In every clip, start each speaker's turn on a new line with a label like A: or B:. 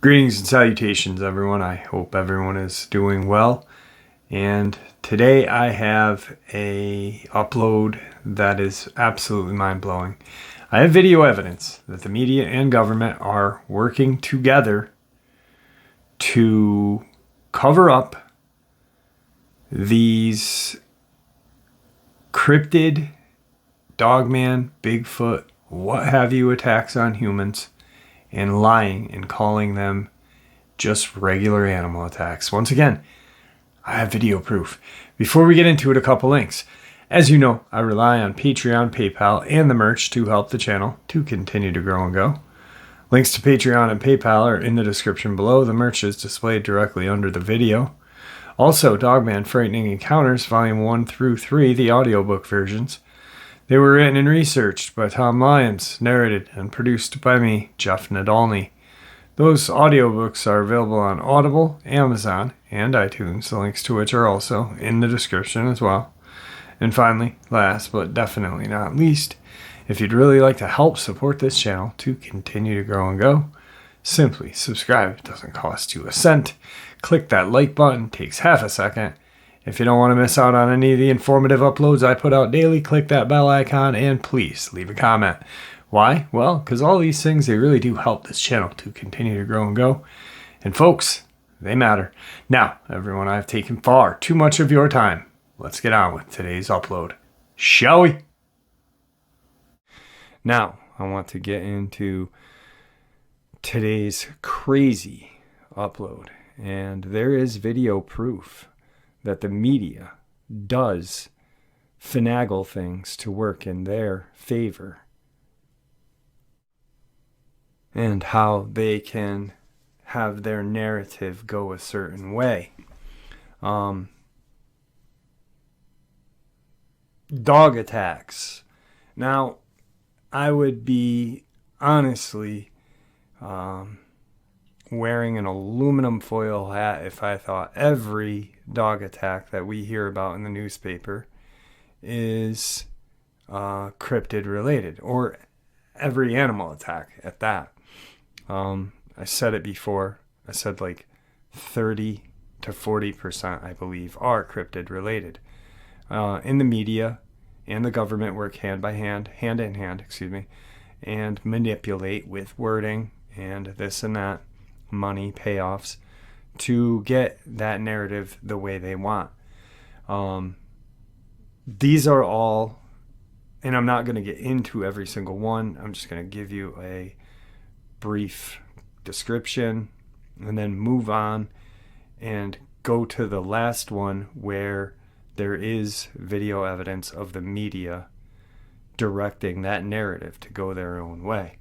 A: Greetings and salutations, everyone. I hope everyone is doing well. And today I have a upload that is absolutely mind-blowing. I have video evidence that the media and government are working together to cover up these cryptid, Dogman, Bigfoot, what have you attacks on humans, and lying and calling them just regular animal attacks. Once again, I have video proof. Before we get into it, a couple links. As you know, I rely on Patreon, PayPal, and the merch to help the channel to continue to grow and go. Links to Patreon and PayPal are in the description below. The merch is displayed directly under the video. Also, Dogman Frightening Encounters, Volume 1 through 3, the audiobook versions. They were written and researched by Tom Lyons, narrated and produced by me, Jeff Nadolny. Those audiobooks are available on Audible, Amazon, and iTunes, the links to which are also in the description as well. And finally, last but definitely not least, if you'd really like to help support this channel to continue to grow and go, simply subscribe. It doesn't cost you a cent. Click that like button, takes half a second. If you don't want to miss out on any of the informative uploads I put out daily, click that bell icon and please leave a comment. Why? Well, because all these things, they really do help this channel to continue to grow and go. And folks, they matter. Now, everyone, I've taken far too much of your time. Let's get on with today's upload, shall we? Now, I want to get into today's crazy upload. And there is video proof that the media does finagle things to work in their favor, and how they can have their narrative go a certain way. Dog attacks. Now, I would be honestly wearing an aluminum foil hat if I thought every dog attack that we hear about in the newspaper is cryptid related, or every animal attack at that. I said it before. I said like 30 to 40%, I believe, are cryptid related. In the media and the government work hand in hand, and manipulate with wording and this and that, money, payoffs, to get that narrative the way they want. These are all, and I'm not going to get into every single one. I'm just going to give you a brief description and then move on and go to the last one where there is video evidence of the media directing that narrative to go their own way.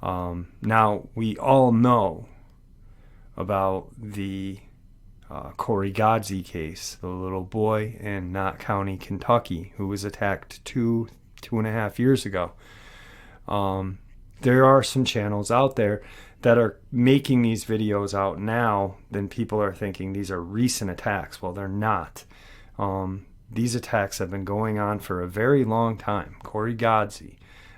A: Now, we all know about the Corey Godzi case, the little boy in Knott County, Kentucky, who was attacked two and a half years ago. There are some channels out there that are making these videos out now, then people are thinking these are recent attacks. Well, they're not. These attacks have been going on for a very long time. Corey Godzi,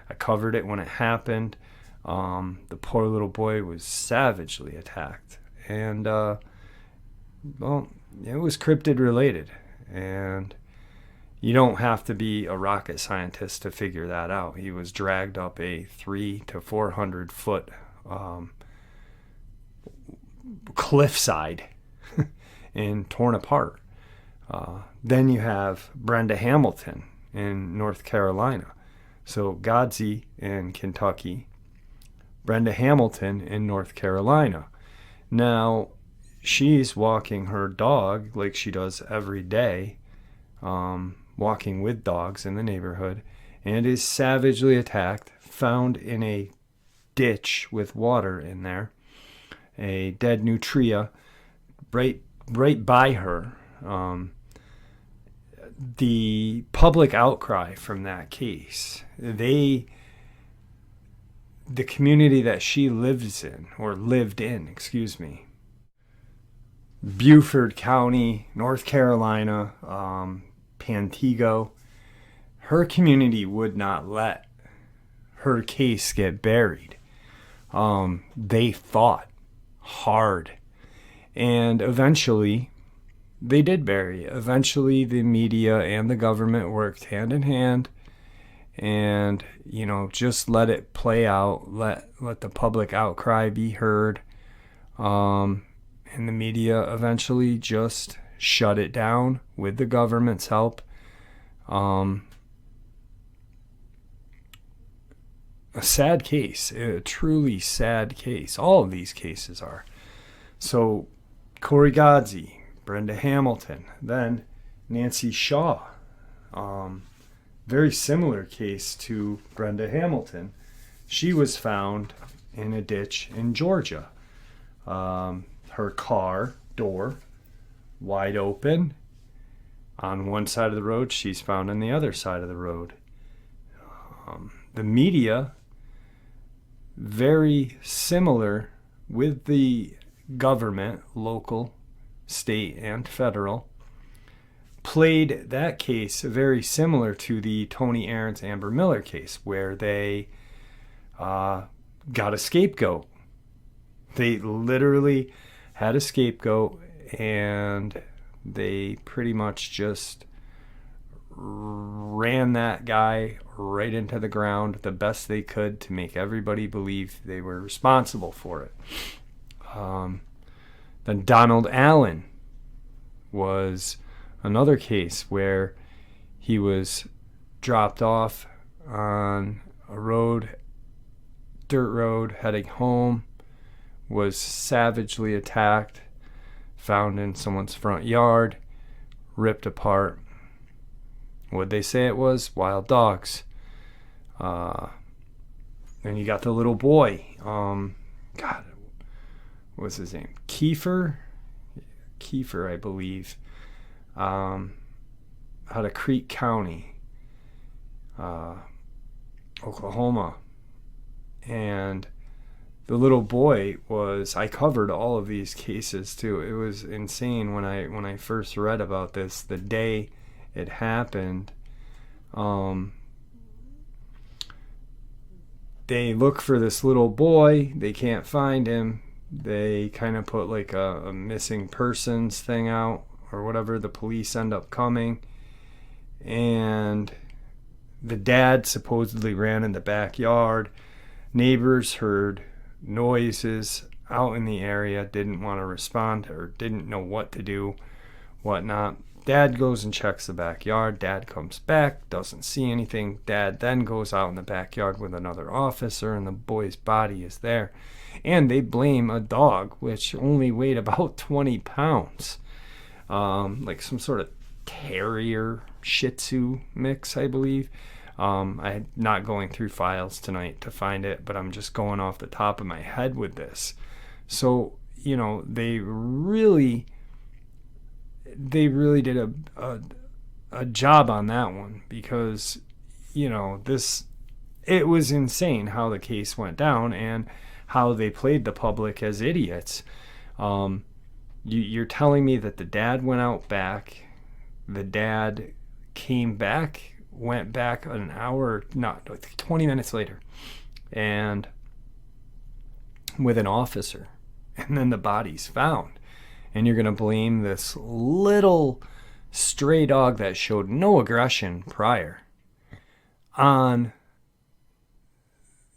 A: I covered it when it happened. The poor little boy was savagely attacked. And, well, it was cryptid related. And you don't have to be a rocket scientist to figure that out. He was dragged up a 300 to 400 foot cliffside and torn apart. Then you have Brenda Hamilton in North Carolina. So Godzi in Kentucky, Brenda Hamilton in North Carolina. Now, she's walking her dog like she does every day, walking with dogs in the neighborhood, and is savagely attacked, found in a ditch with water in there, a dead nutria right by her. The public outcry from that case, the community that she lived in, Beaufort County, North Carolina, Pantego, her community would not let her case get buried. They fought hard, and eventually they did bury it. Eventually the media and the government worked hand in hand and, just let it play out, let the public outcry be heard. And the media eventually just shut it down with the government's help. A sad case, a truly sad case. All of these cases are. So Corey Godsey, Brenda Hamilton, then Nancy Shaw. Very similar case to Brenda Hamilton. She was found in a ditch in Georgia. Her car door wide open on one side of the road. She's found on the other side of the road. The media, very similar with the government, local, state, and federal, played that case very similar to the Tony Aarons Amber Miller case, where they got a scapegoat. They literally had a scapegoat, and they pretty much just ran that guy right into the ground the best they could to make everybody believe they were responsible for it. Then Donald Allen was another case where he was dropped off on a road, dirt road, heading home, was savagely attacked, found in someone's front yard, ripped apart. What'd they say it was? Wild dogs. Then you got the little boy. God, what's his name? Kiefer, I believe. Out of Creek County, Oklahoma. And the little boy was, I covered all of these cases too. It was insane when I first read about this, the day it happened. They look for this little boy, they can't find him. They kind of put like a missing persons thing out or whatever. The police end up coming, and the dad supposedly ran in the backyard. Neighbors heard noises out in the area, didn't want to respond or didn't know what to do, whatnot. Dad goes and checks the backyard. Dad comes back, doesn't see anything. Dad then goes out in the backyard with another officer, and the boy's body is there. And they blame a dog, which only weighed about 20 pounds. Like some sort of terrier Shih Tzu mix, I believe. I'm not going through files tonight to find it, but I'm just going off the top of my head with this. So, they really did a job on that one, because, it was insane how the case went down and how they played the public as idiots. You're telling me that the dad went out back, the dad came back, went back an hour, not 20 minutes later, and with an officer, and then the body's found, and you're going to blame this little stray dog that showed no aggression prior on,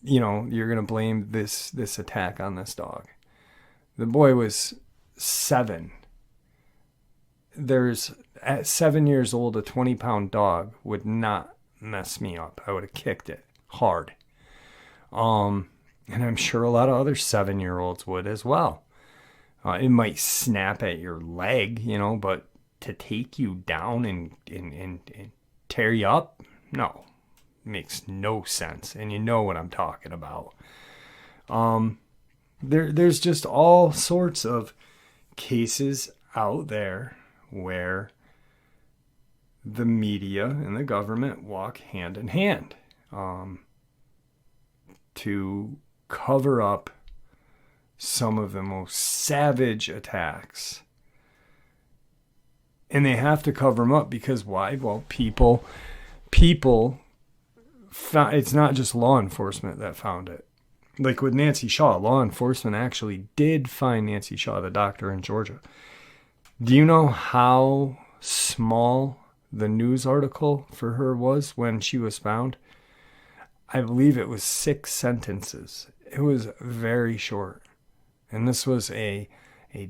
A: you're going to blame this attack on this dog. The boy was 7. At 7 years old, a 20-pound dog would not mess me up. I would have kicked it hard. And I'm sure a lot of other 7-year-olds would as well. It might snap at your leg, but to take you down and tear you up, no. It makes no sense. And you know what I'm talking about. There's just all sorts of cases out there where the media and the government walk hand in hand to cover up some of the most savage attacks. And they have to cover them up because why? Well, people people, it's not just law enforcement that found it. Like with Nancy Shaw, law enforcement actually did find Nancy Shaw, the doctor in Georgia. Do you know how small the news article for her was when she was found? I believe it was 6 sentences. It was very short. And this was a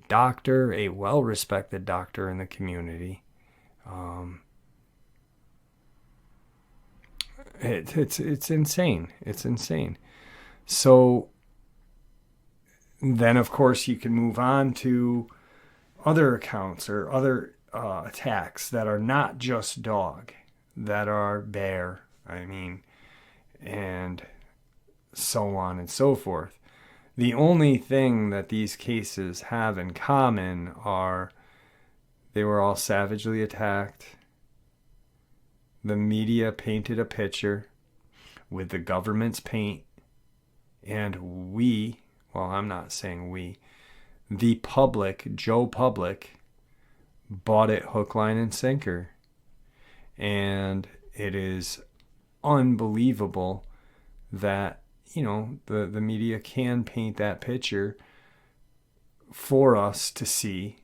A: doctor, a well-respected doctor in the community. It's insane. It's insane. So then, of course, you can move on to other accounts or other attacks that are not just dog, that are bear, and so on and so forth. The only thing that these cases have in common are they were all savagely attacked. The media painted a picture with the government's paint, and I'm not saying we, the public, Joe Public, bought it hook, line, and sinker. And it is unbelievable that, the media can paint that picture for us to see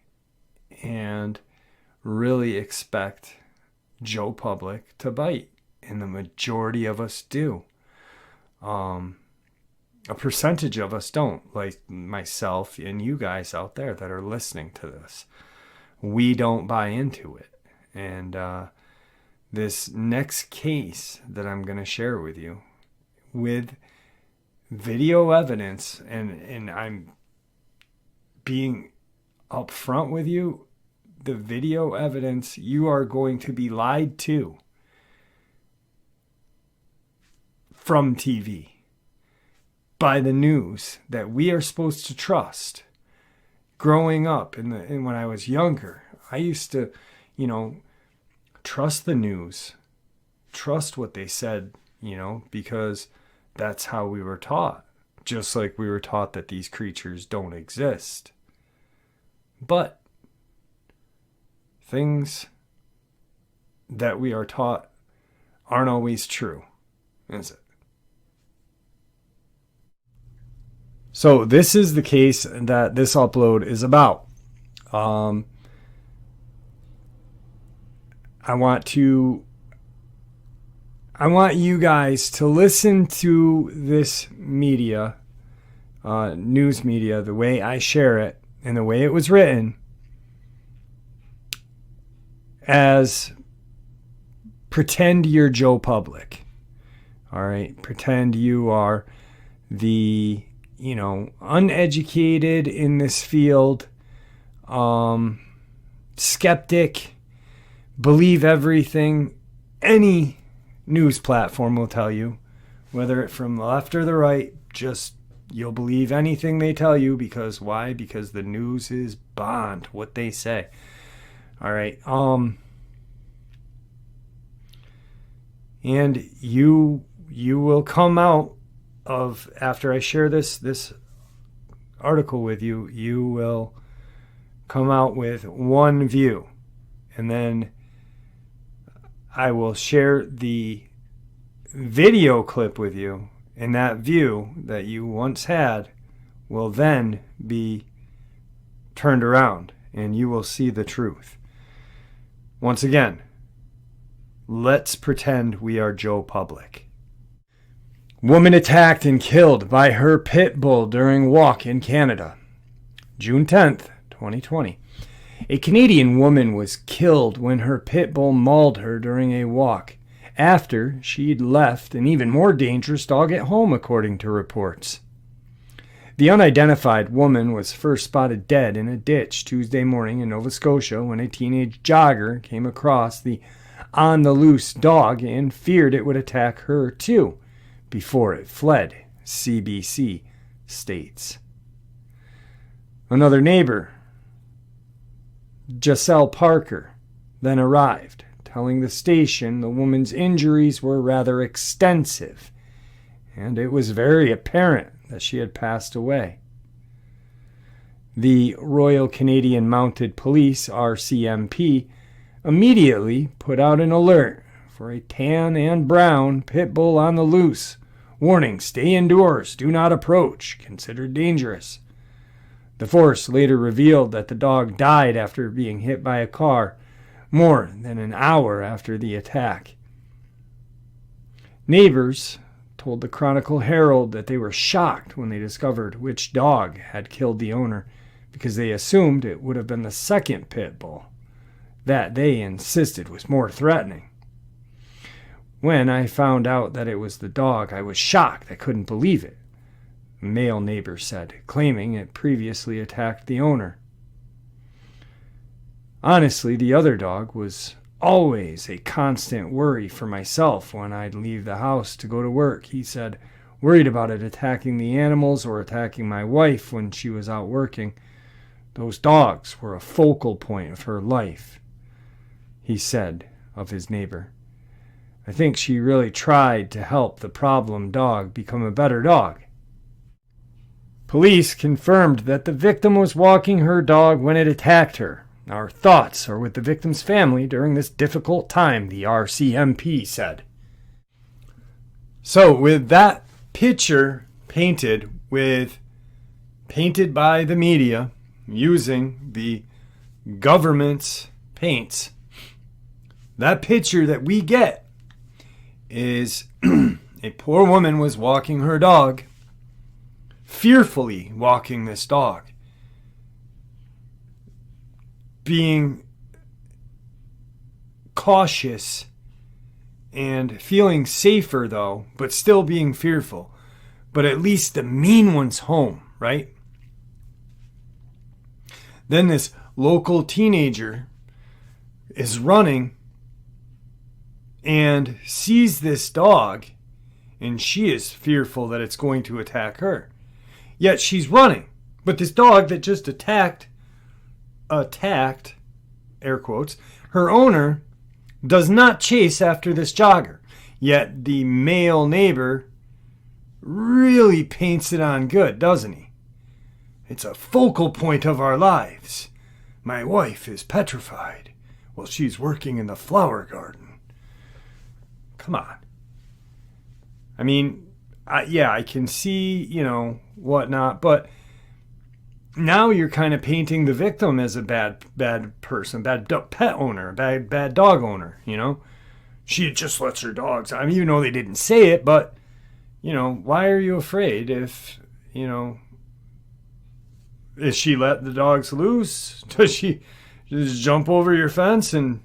A: and really expect Joe Public to bite. And the majority of us do. A percentage of us don't, like myself and you guys out there that are listening to this. We don't buy into it. And this next case that I'm going to share with you with video evidence, and I'm being upfront with you, the video evidence, you are going to be lied to from TV by the news that we are supposed to trust. Growing up and when I was younger, I used to, trust the news, trust what they said, because that's how we were taught. Just like we were taught that these creatures don't exist. But things that we are taught aren't always true, is it? So this is the case that this upload is about. I want you guys to listen to this media, news media, the way I share it and the way it was written, as pretend you're Joe Public. All right, pretend you are the uneducated in this field, skeptic, believe everything any news platform will tell you, whether it's from the left or the right. Just you'll believe anything they tell you, because why? Because the news is bond what they say. All right. And you will come out of, after I share this article with you, you will come out with one view, and then I will share the video clip with you, and that view that you once had will then be turned around, and you will see the truth. Once again, let's pretend we are Joe Public. Woman attacked and killed by her pit bull during walk in Canada. June 10th, 2020. A Canadian woman was killed when her pit bull mauled her during a walk after she'd left an even more dangerous dog at home, according to reports. The unidentified woman was first spotted dead in a ditch Tuesday morning in Nova Scotia when a teenage jogger came across the on-the-loose dog and feared it would attack her too before it fled, CBC states. Another neighbor, Giselle Parker, then arrived, telling the station the woman's injuries were rather extensive, and it was very apparent that she had passed away. The Royal Canadian Mounted Police, RCMP, immediately put out an alert for a tan and brown pit bull on the loose. Warning, stay indoors, do not approach, considered dangerous. The force later revealed that the dog died after being hit by a car more than an hour after the attack. Neighbors told the Chronicle Herald that they were shocked when they discovered which dog had killed the owner because they assumed it would have been the second pit bull that they insisted was more threatening. When I found out that it was the dog, I was shocked. I couldn't believe it, a male neighbor said, claiming it previously attacked the owner. Honestly, the other dog was always a constant worry for myself when I'd leave the house to go to work, he said, worried about it attacking the animals or attacking my wife when she was out working. Those dogs were a focal point of her life, he said of his neighbor. I think she really tried to help the problem dog become a better dog. Police confirmed that the victim was walking her dog when it attacked her. Our thoughts are with the victim's family during this difficult time, the RCMP said. So with that picture painted by the media using the government's paints, that picture that we get is a poor woman was walking her dog, fearfully walking this dog, being cautious and feeling safer though, but still being fearful. But at least the mean one's home, right? Then this local teenager is running and sees this dog, and she is fearful that it's going to attack her. Yet she's running. But this dog that just attacked, air quotes, her owner does not chase after this jogger. Yet the male neighbor really paints it on good, doesn't he? It's a focal point of our lives. My wife is petrified while she's working in the flower garden. Come on. I mean, I can see, whatnot, but now you're kind of painting the victim as a bad person, bad pet owner, bad dog owner, She just lets her dogs. I mean, even though they didn't say it, but, why are you afraid if she let the dogs loose? Does she just jump over your fence and,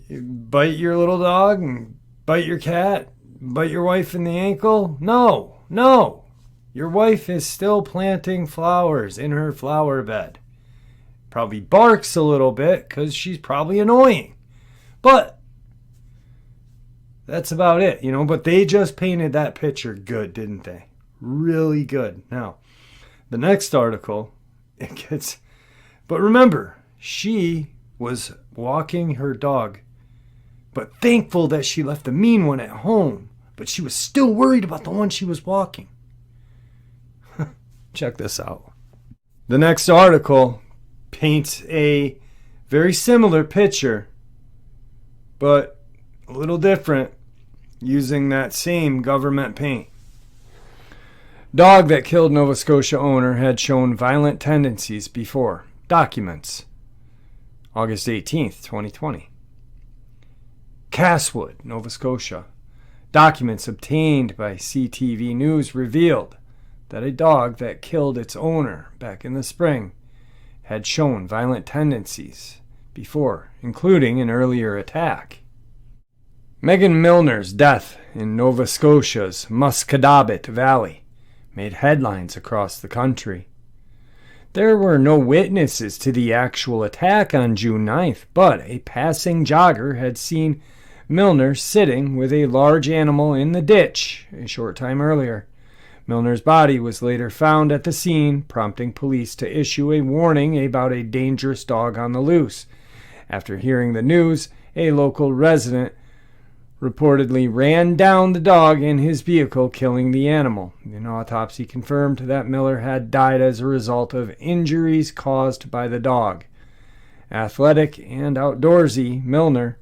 A: bite your little dog and bite your cat, bite your wife in the ankle? No. Your wife is still planting flowers in her flower bed. Probably barks a little bit because she's probably annoying. But that's about it, But they just painted that picture good, didn't they? Really good. Now, the next article, but remember, she was walking her dog, but thankful that she left the mean one at home, but she was still worried about the one she was walking. Check this out. The next article paints a very similar picture, but a little different, using that same government paint. Dog that killed Nova Scotia owner had shown violent tendencies before. Documents. August 18th, 2020. Casswood, Nova Scotia. Documents obtained by CTV News revealed that a dog that killed its owner back in the spring had shown violent tendencies before, including an earlier attack. Megan Milner's death in Nova Scotia's Musquodoboit Valley made headlines across the country. There were no witnesses to the actual attack on June 9th, but a passing jogger had seen Milner sitting with a large animal in the ditch a short time earlier. Milner's body was later found at the scene, prompting police to issue a warning about a dangerous dog on the loose. After hearing the news, a local resident reportedly ran down the dog in his vehicle, killing the animal. An autopsy confirmed that Miller had died as a result of injuries caused by the dog. Athletic and outdoorsy, Milner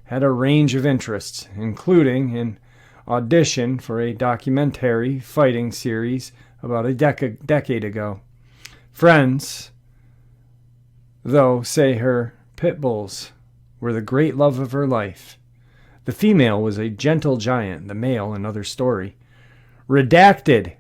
A: had a range of interests, including an audition for a documentary fighting series about a decade ago. Friends, though, say her pit bulls were the great love of her life. The female was a gentle giant, the male another story. Redacted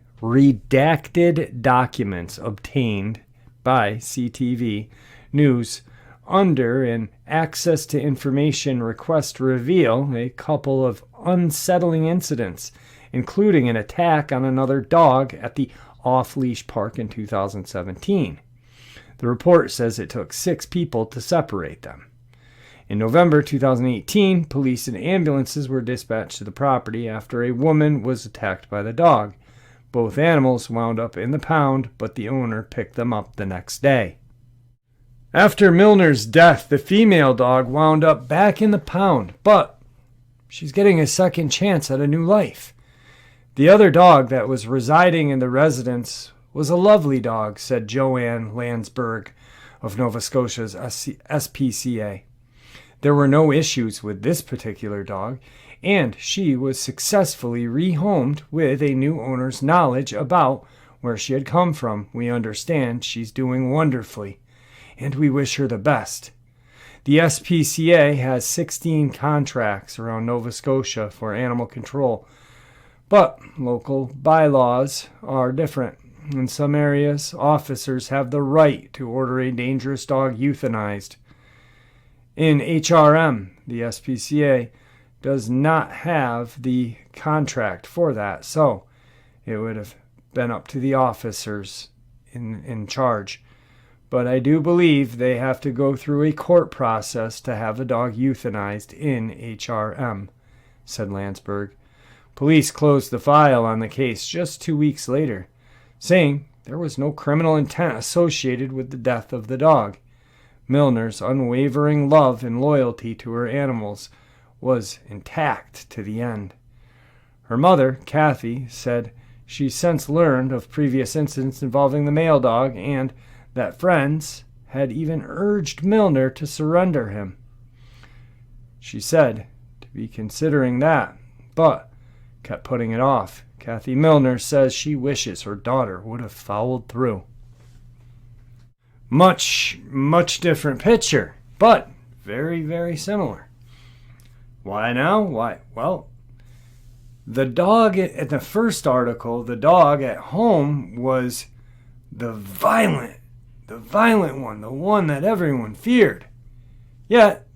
A: documents obtained by CTV News under an access to information request reveal a couple of unsettling incidents, including an attack on another dog at the off-leash park in 2017. The report says it took 6 people to separate them. In November 2018, police and ambulances were dispatched to the property after a woman was attacked by the dog. Both animals wound up in the pound, but the owner picked them up the next day. After Milner's death, the female dog wound up back in the pound, but she's getting a second chance at a new life. The other dog that was residing in the residence was a lovely dog, said Joanne Landsberg of Nova Scotia's SPCA. There were no issues with this particular dog, and she was successfully rehomed with a new owner's knowledge about where she had come from. We understand she's doing wonderfully, and we wish her the best. The SPCA has 16 contracts around Nova Scotia for animal control, but local bylaws are different. In some areas, officers have the right to order a dangerous dog euthanized. In HRM, the SPCA does not have the contract for that, so it would have been up to the officers in charge. But I do believe they have to go through a court process to have a dog euthanized in HRM, said Landsberg. Police closed the file on the case just 2 weeks later, saying there was no criminal intent associated with the death of the dog. Milner's unwavering love and loyalty to her animals was intact to the end. Her mother, Kathy, said she since learned of previous incidents involving the male dog and that friends had even urged Milner to surrender him. She said to be considering that, but kept putting it off. Kathy Milner says she wishes her daughter would have followed through. Much different picture, but very, very similar. Why now? Why? Well, the dog at the first article, the dog at home was the violent one, the one that everyone feared. Yet,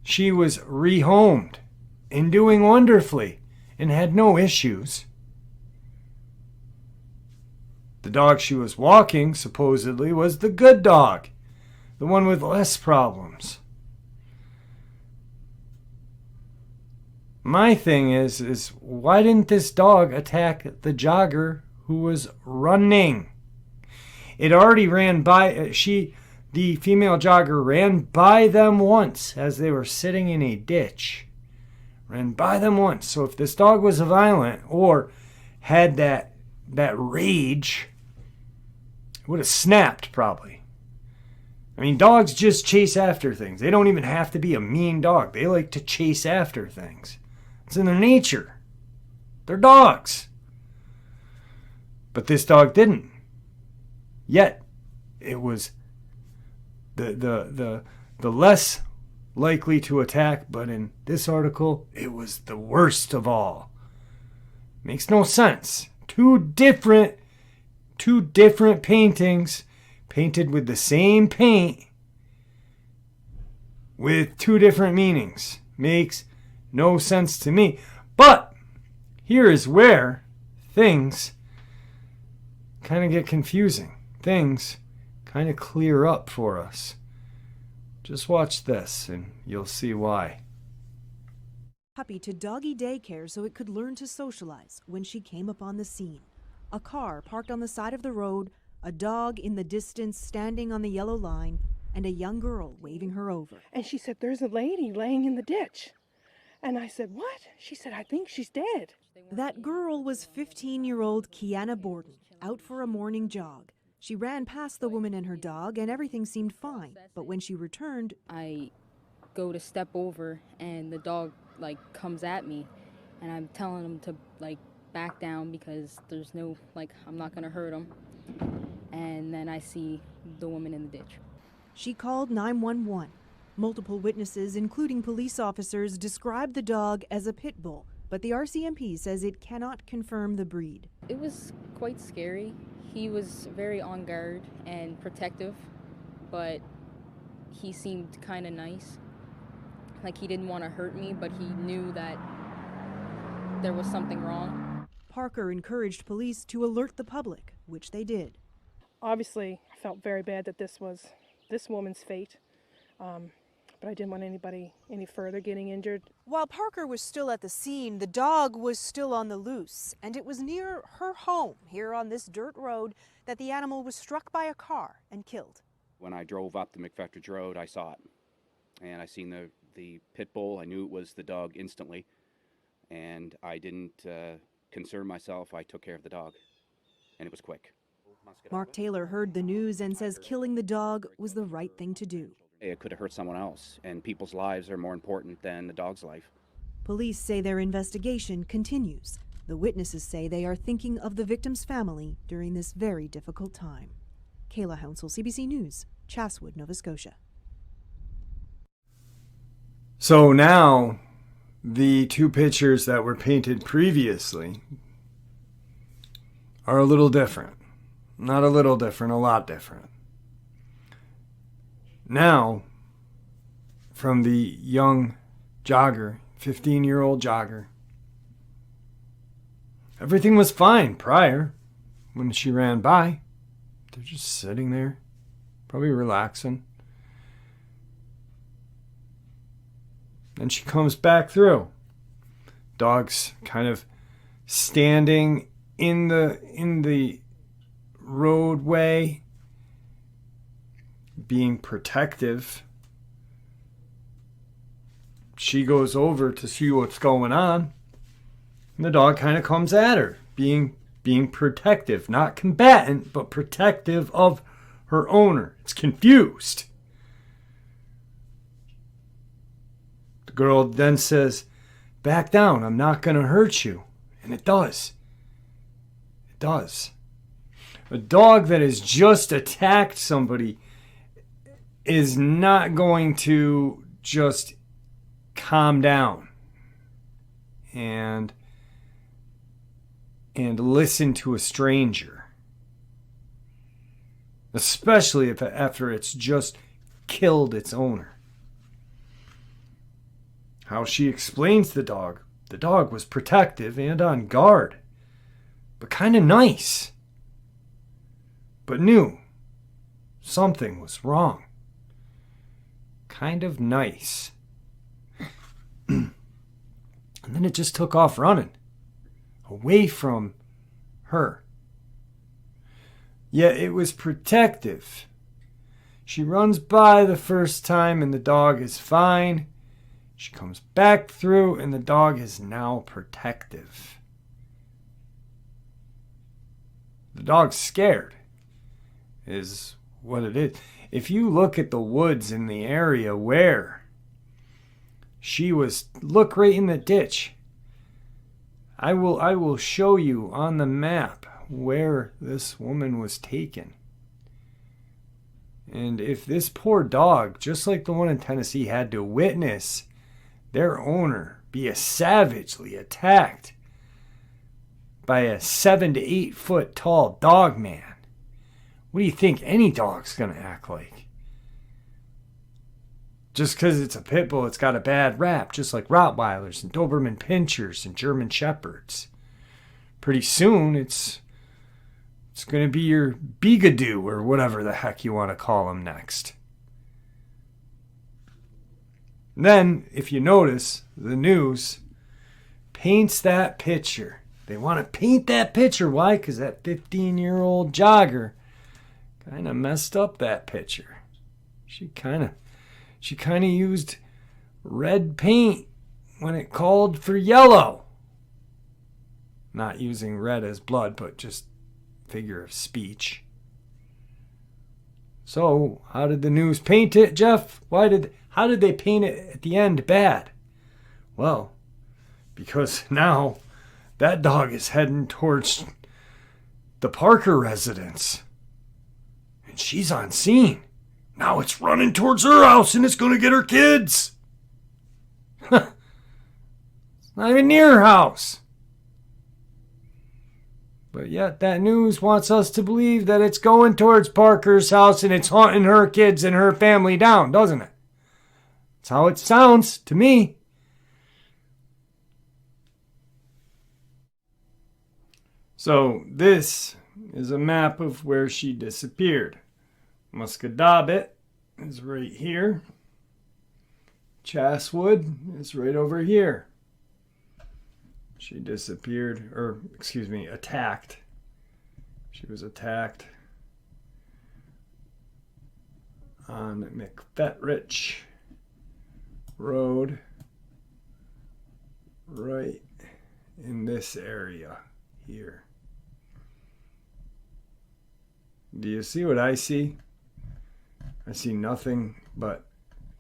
A: she was rehomed and doing wonderfully and had no issues. The dog she was walking, supposedly, was the good dog, the one with less problems. My thing is why didn't this dog attack the jogger who was running? It already ran by, the female jogger ran by them once as they were sitting in a ditch. Ran by them once. So if this dog was violent or had that rage, it would have snapped probably. I mean, dogs just chase after things. They don't even have to be a mean dog. They like to chase after things. It's in their nature. They're dogs. But this dog didn't. Yet, it was the less likely to attack, but in this article, it was the worst of all. Makes no sense. Two different paintings painted with the same paint with two different meanings. Makes no sense to me. But here is where things kind of get confusing. Things kind of clear up for us. Just watch this and you'll see why.
B: Puppy to doggy daycare so it could learn to socialize when she came upon the scene. A car parked on the side of the road, a dog in the distance standing on the yellow line, and a young girl waving her over.
C: And she said, "There's a lady laying in the ditch." And I said, "What?" She said, "I think she's dead."
B: That girl was 15-year-old Kiana Borden, out for a morning jog. She ran past the woman and her dog, and everything seemed fine. But when she returned,
D: I go to step over, and the dog like comes at me, and I'm telling him to like back down because there's no, like, I'm not gonna hurt him. And then I see the woman in the ditch.
B: She called 911. Multiple witnesses, including police officers, described the dog as a pit bull, but the RCMP says it cannot confirm the breed.
D: It was quite scary. He was very on guard and protective, but he seemed kind of nice. Like he didn't want to hurt me, but he knew that there was something wrong.
B: Parker encouraged police to alert the public, which they did.
C: Obviously, I felt very bad that this was this woman's fate, but I didn't want anybody any further getting injured.
B: While Parker was still at the scene, the dog was still on the loose, and it was near her home here on this dirt road that the animal was struck by a car and killed.
E: When I drove up the McFetridge Road, I saw it, and I seen the pit bull. I knew it was the dog instantly, and I didn't concern myself. I took care of the dog, and it was quick.
B: Mark Taylor heard the news and says killing the dog was the right thing to do.
E: It could have hurt someone else, and people's lives are more important than the dog's life.
B: Police say their investigation continues. The witnesses say they are thinking of the victim's family during this very difficult time. Kayla Hounsell, CBC News, Chatswood, Nova Scotia.
A: So now, the two pictures that were painted previously are a little different. Not a little different, a lot different. Now, from the young jogger, 15-year-old jogger, everything was fine prior when she ran by. They're just sitting there, probably relaxing. Then she comes back through. Dog's kind of standing in the roadway, being protective. She goes over to see what's going on, and the dog kind of comes at her, being protective, not combatant, but protective of her owner. It's confused. The girl then says, "Back down, I'm not going to hurt you." And it does. It does. A dog that has just attacked somebody is not going to just calm down and listen to a stranger, especially if after it's just killed its owner. How she explains the dog was protective and on guard, but kind of nice, but knew something was wrong. Kind of nice. And then it just took off running away from her. Yet it was protective. She runs by the first time and the dog is fine. She comes back through and the dog is now protective. The dog's scared, is what it is. If you look at the woods in the area where she was, look right in the ditch. I will show you on the map where this woman was taken. And if this poor dog, just like the one in Tennessee, had to witness their owner be savagely attacked by a 7 to 8 foot tall dog man, what do you think any dog's going to act like? Just because it's a pit bull, it's got a bad rap, just like Rottweilers and Doberman Pinschers and German Shepherds. Pretty soon, it's going to be your Bigadoo or whatever the heck you want to call them next. Then, if you notice, the news paints that picture. They want to paint that picture. Why? Because that 15-year-old jogger kind of messed up that picture. She kind of used red paint when it called for yellow. Not using red as blood, but just figure of speech. So, how did the news paint it, Jeff? How did they paint it at the end bad? Well, because now that dog is heading towards the Parker residence. And she's on scene. Now it's running towards her house and it's going to get her kids. It's not even near her house. But yet that news wants us to believe that it's going towards Parker's house and it's hunting her kids and her family down, doesn't it? That's how it sounds to me. So this is a map of where she disappeared. Muscadabit is right here. Chaswood is right over here. She disappeared, or excuse me, attacked. She was attacked on McFetrich Road, right in this area here. Do you see what I see? I see nothing but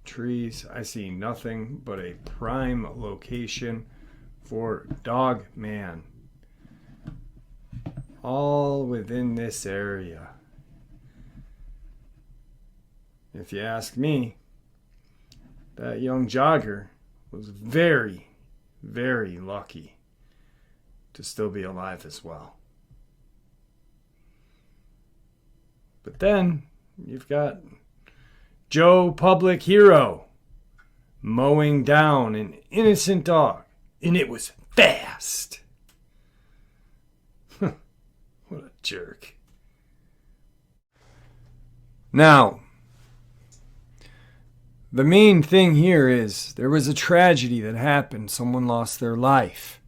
A: trees. I see nothing but a prime location for Dogman. All within this area. If you ask me, that young jogger was very, very lucky to still be alive as well. But then you've got Joe Public Hero mowing down an innocent dog, and it was fast. What a jerk. Now, the main thing here is there was a tragedy that happened. Someone lost their life.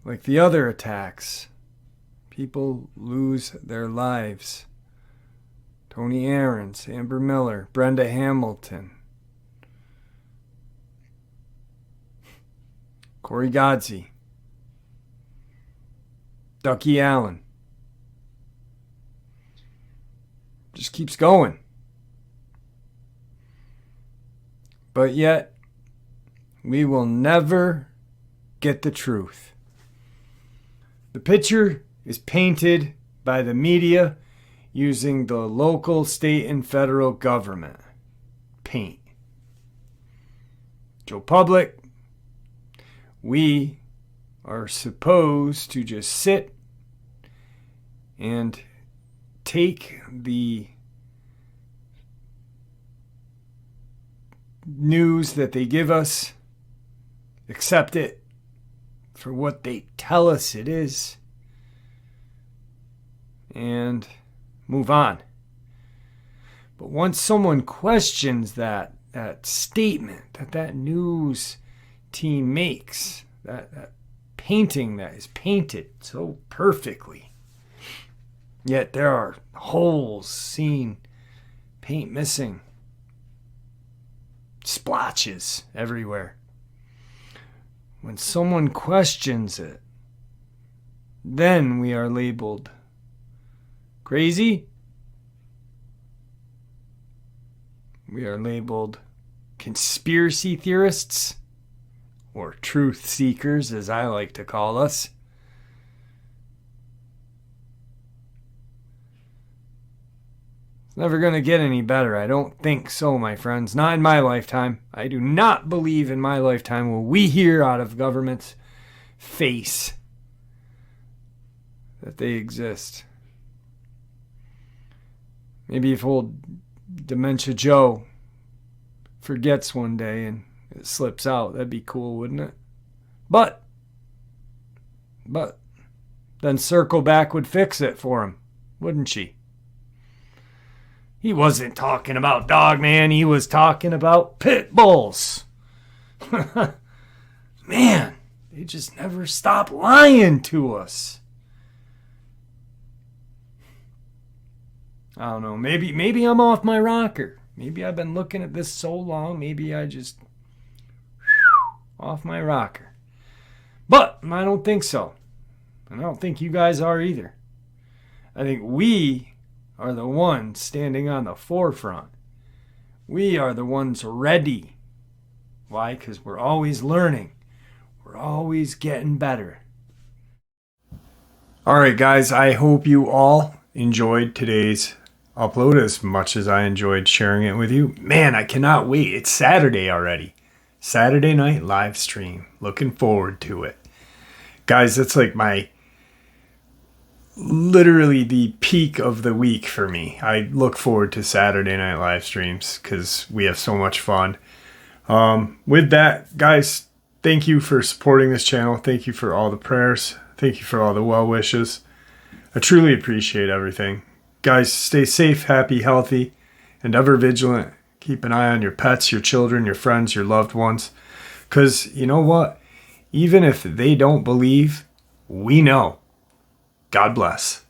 A: Like the other attacks, people lose their lives. Tony Aarons, Amber Miller, Brenda Hamilton, Corey Godsey, Ducky Allen. Just keeps going. But yet, we will never get the truth. The picture is painted by the media using the local, state, and federal government paint. Joe Public, we are supposed to just sit and take the news that they give us, accept it for what they tell us it is, and move on. But once someone questions that statement that news team makes, that painting that is painted so perfectly, yet there are holes seen, paint missing, splotches everywhere. When someone questions it, then we are labeled crazy. We are labeled conspiracy theorists, or truth seekers, as I like to call us. It's never going to get any better. I don't think so, my friends. Not in my lifetime. I do not believe in my lifetime will we hear out of government's face that they exist. Maybe if old Dementia Joe forgets one day and it slips out, that'd be cool, wouldn't it? But then Circle Back would fix it for him, wouldn't she? He wasn't talking about Dogman, he was talking about pit bulls. Man, they just never stop lying to us. I don't know, maybe I'm off my rocker. Maybe I've been looking at this so long, maybe I just off my rocker. But I don't think so. And I don't think you guys are either. I think we are the ones standing on the forefront. We are the ones ready. Why? Because we're always learning. We're always getting better. Alright guys, I hope you all enjoyed today's upload as much as I enjoyed sharing it with you. Man, I cannot wait. It's Saturday already. Saturday night live stream. Looking forward to it. Guys, that's like literally the peak of the week for me. I look forward to Saturday night live streams because we have so much fun. With that, guys, thank you for supporting this channel. Thank you for all the prayers. Thank you for all the well wishes. I truly appreciate everything. Guys, stay safe, happy, healthy, and ever vigilant. Keep an eye on your pets, your children, your friends, your loved ones. Because you know what? Even if they don't believe, we know. God bless.